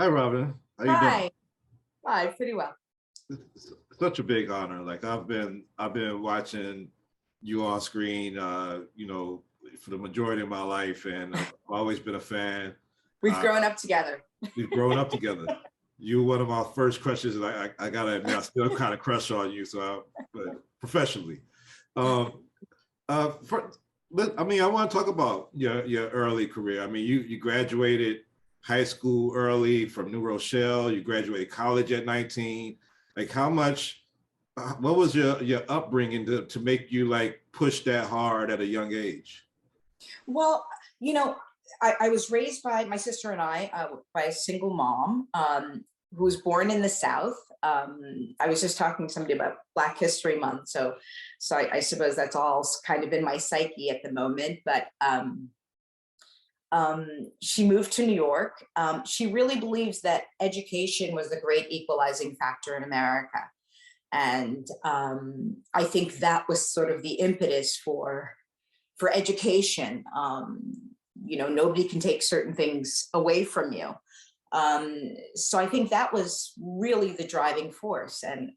Hi, Robin. How you doing? Hi. Hi, pretty well. It's such a big honor. Like I've been watching you on screen, for the majority of my life, and I've always been a fan. We've Uh, grown up together. we've grown up together. You were one of my first crushes, and I gotta admit, I still kind of crush on you. But professionally, um, I want to talk about your early career. I mean, you graduated high school early from New Rochelle. You graduated college at 19. Like, what was your upbringing to make you like push that hard at a young age? Well, you know, I was raised by my sister and I by a single mom who was born in the South. I was just talking to somebody about Black History Month, so I suppose that's all kind of in my psyche at the moment. But she moved to New York. She really believes that education was the great equalizing factor in America. And I think that was sort of the impetus for education. Nobody can take certain things away from you. So I think that was really the driving force. And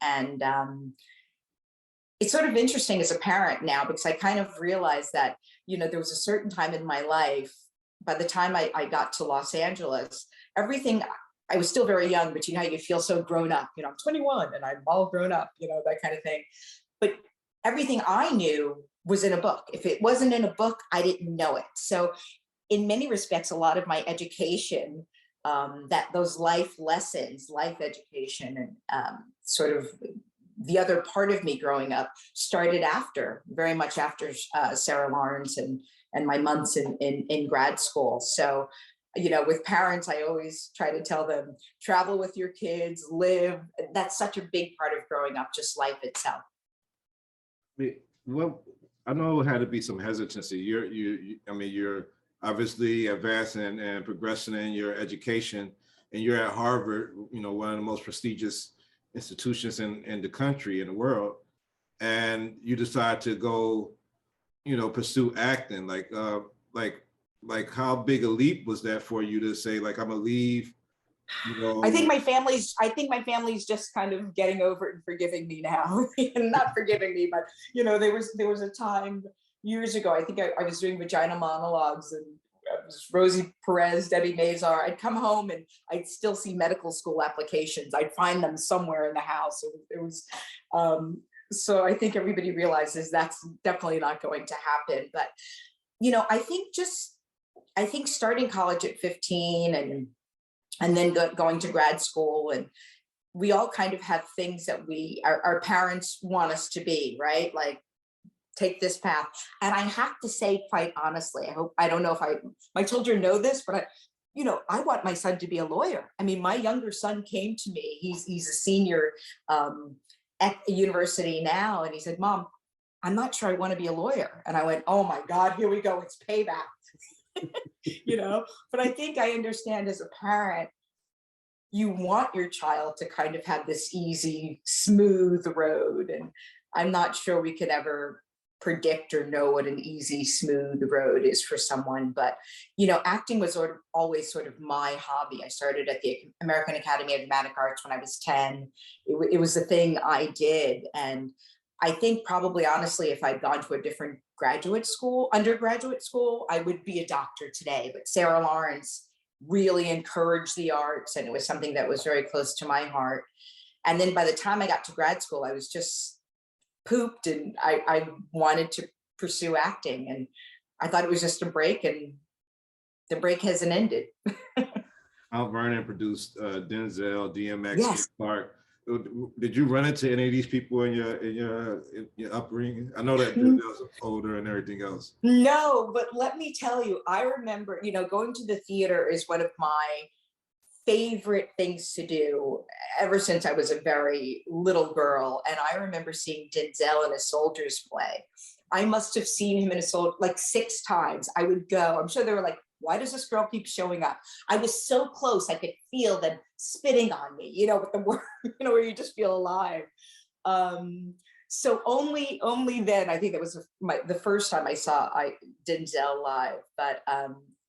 it's sort of interesting as a parent now, because I kind of realized that, there was a certain time in my life, by the time I got to Los Angeles, everything, I was still very young, but you know how you feel so grown up, I'm 21 and I'm all grown up, that kind of thing. But everything I knew was in a book. If it wasn't in a book, I didn't know it. So in many respects, a lot of my education, that those life lessons, life education, and sort of the other part of me growing up started very much after Sarah Lawrence and my months in grad school. So, with parents, I always try to tell them, travel with your kids, live. That's such a big part of growing up, just life itself. Well, I know it had to be some hesitancy. You're obviously advancing and progressing in your education, and you're at Harvard, one of the most prestigious institutions in the country, in the world, and you decide to go, pursue acting. Like how big a leap was that for you to say, like, I'm gonna leave? I think my family's just kind of getting over it and forgiving me now. Not forgiving me, but there was a time years ago, I think I was doing vagina monologues, and it was Rosie Perez, Debbie Mazar. I'd come home and I'd still see medical school applications. I'd find them somewhere in the house. It was so I think everybody realizes that's definitely not going to happen. But I think starting college at 15 and then going to grad school, and we all kind of have things that our parents want us to be, right? Like, take this path. And I have to say, quite honestly, I don't know if my children know this, but I want my son to be a lawyer. I mean, my younger son came to me, he's a senior at the university now, and he said, Mom, I'm not sure I want to be a lawyer. And I went, oh my God, here we go, it's payback. But I think I understand, as a parent, you want your child to kind of have this easy, smooth road. And I'm not sure we could ever predict or know what an easy, smooth road is for someone. But, acting was always sort of my hobby. I started at the American Academy of Dramatic Arts when I was 10. It was the thing I did. And I think probably, honestly, if I'd gone to a different undergraduate school, I would be a doctor today. But Sarah Lawrence really encouraged the arts, and it was something that was very close to my heart. And then by the time I got to grad school, I was just pooped, and I wanted to pursue acting, and I thought it was just a break, and the break hasn't ended. Mount Vernon produced Denzel, DMX, Yes. Clark. Did you run into any of these people in your upbringing? I know that Denzel's older and everything else. No, but let me tell you, I remember, going to the theater is one of my favorite things to do ever since I was a very little girl. And I remember seeing Denzel in a soldier's play. I must have seen him in a soldier like 6 times. I would go, I'm sure they were like, why does this girl keep showing up? I was so close, I could feel them spitting on me, with the word, where you just feel alive. So only then, I think that was the first time I saw Denzel live. But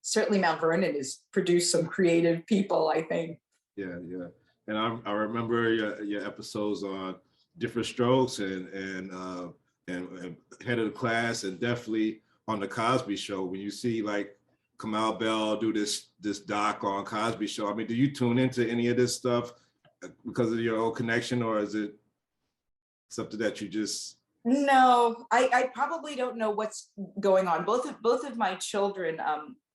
certainly Mount Vernon has produced some creative people, I think. Yeah, yeah. And I remember your episodes on different strokes and head of the class, and definitely on the Cosby Show when you see like Kamal Bell do this doc on Cosby Show. I mean, do you tune into any of this stuff because of your own connection, or is it something that you just? No, I probably don't know what's going on. Both of my children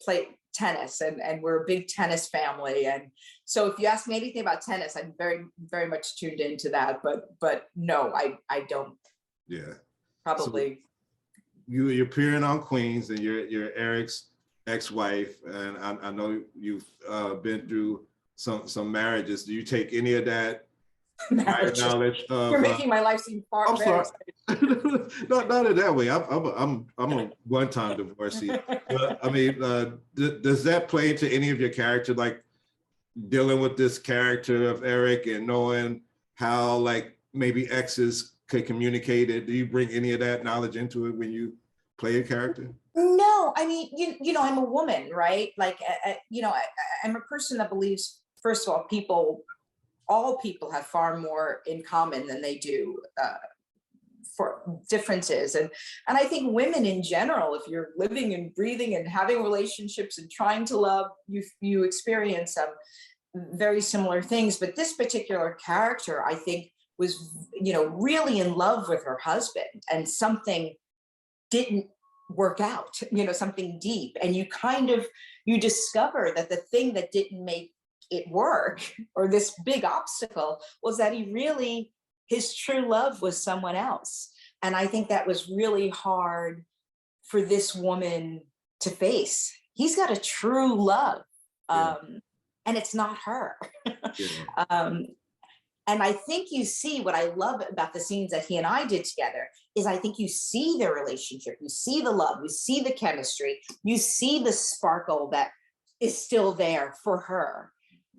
play tennis, and we're a big tennis family. And so if you ask me anything about tennis, I'm very much tuned into that. But no, I don't. Yeah. Probably. So you're appearing on Queens, and you're Eric's ex-wife, and I know you've been through some marriages. Do you take any of that knowledge of? You're making my life seem far. I'm sorry. not in that way. I'm a one-time divorcee. But I mean, does that play into any of your character, like dealing with this character of Eric and knowing how like maybe exes could communicate it? Do you bring any of that knowledge into it when you play a character? No, I mean, you know, I'm a woman, right? Like, you know, I'm a person that believes, first of all, all people have far more in common than they do for differences. And I think women in general, if you're living and breathing and having relationships and trying to love, you experience very similar things. But this particular character, I think, was, you know, really in love with her husband, and something didn't work out, you know, something deep. And you discover that the thing that didn't make it work, or this big obstacle, was that his true love was someone else. And I think that was really hard for this woman to face. He's got a true love, and it's not her. And I think you see, what I love about the scenes that he and I did together is I think you see their relationship, you see the love, you see the chemistry, you see the sparkle that is still there for her.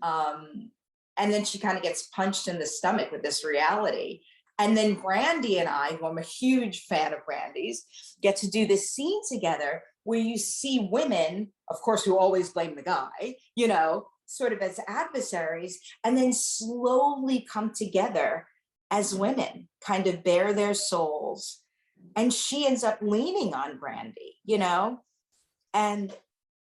And then she kind of gets punched in the stomach with this reality. And then Brandy and I, who I'm a huge fan of Brandy's, get to do this scene together where you see women, of course, who always blame the guy, you know, sort of as adversaries, and then slowly come together as women, kind of bare their souls. And she ends up leaning on Brandy, you know? And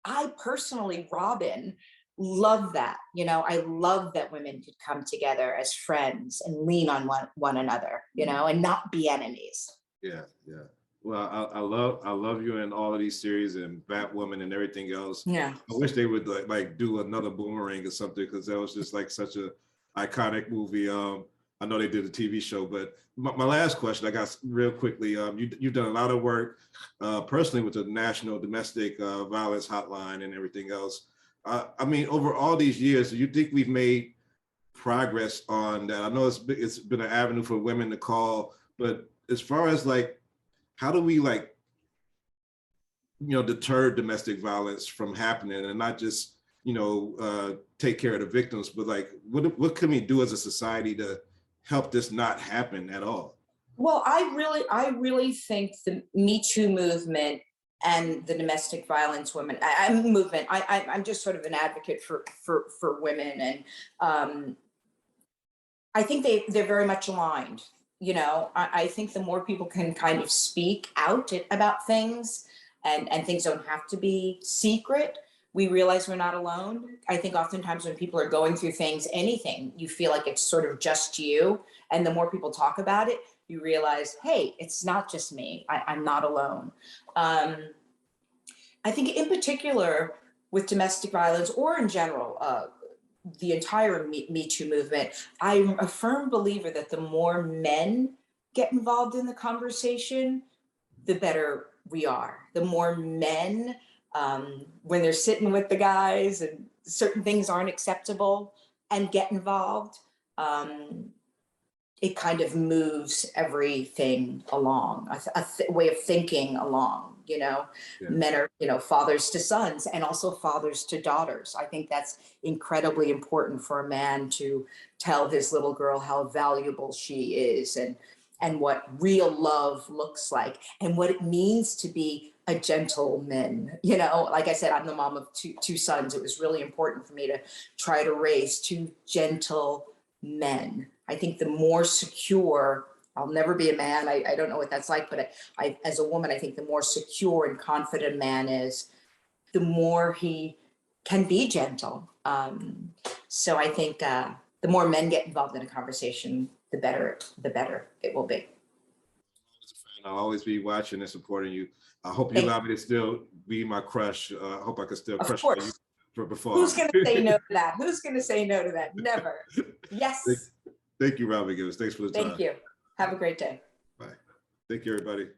I personally, Robin, love that. You know, I love that women could come together as friends and lean on one another, you know, and not be enemies. Yeah, yeah. Well, I love you in all of these series and Batwoman and everything else. Yeah. I wish they would like do another Boomerang or something, because that was just like such a iconic movie. I know they did a TV show, but my last question I got real quickly. You've done a lot of work personally with the National Domestic Violence Hotline and everything else. I mean, over all these years, do you think we've made progress on that? I know it's been an avenue for women to call, but as far as like, how do we like, you know, deter domestic violence from happening, and not just, you know, take care of the victims, but like, what can we do as a society to help this not happen at all? Well, I really think the Me Too movement and the domestic violence movement, I'm just sort of an advocate for women, and I think they're very much aligned. You know, I think the more people can kind of speak out about things, and things don't have to be secret, we realize we're not alone. I think oftentimes when people are going through things, anything, you feel like it's sort of just you. And the more people talk about it, you realize, hey, it's not just me. I'm not alone. I think in particular with domestic violence, or in general, the entire Me Too movement, I'm a firm believer that the more men get involved in the conversation, the better we are. The more men, when they're sitting with the guys and certain things aren't acceptable, and get involved, it kind of moves everything along, a way of thinking along, you know. Yeah. Men are, you know, fathers to sons, and also fathers to daughters. I think that's incredibly important for a man to tell his little girl how valuable she is, and what real love looks like, and what it means to be a gentleman. You know, like I said, I'm the mom of two sons. It was really important for me to try to raise two gentle men. I think the more secure, I'll never be a man. I don't know what that's like, but I, as a woman, I think the more secure and confident a man is, the more he can be gentle. So I think the more men get involved in a conversation, the better it will be. I'll always be watching and supporting you. I hope you allow me to still be my crush. I hope I can still crush you for before. Who's going to say no to that? Who's going to say no to that? Never. Yes. Thank you, Robin Gibbs. Thanks for the time. Thank you. Have a great day. Bye. Thank you, everybody.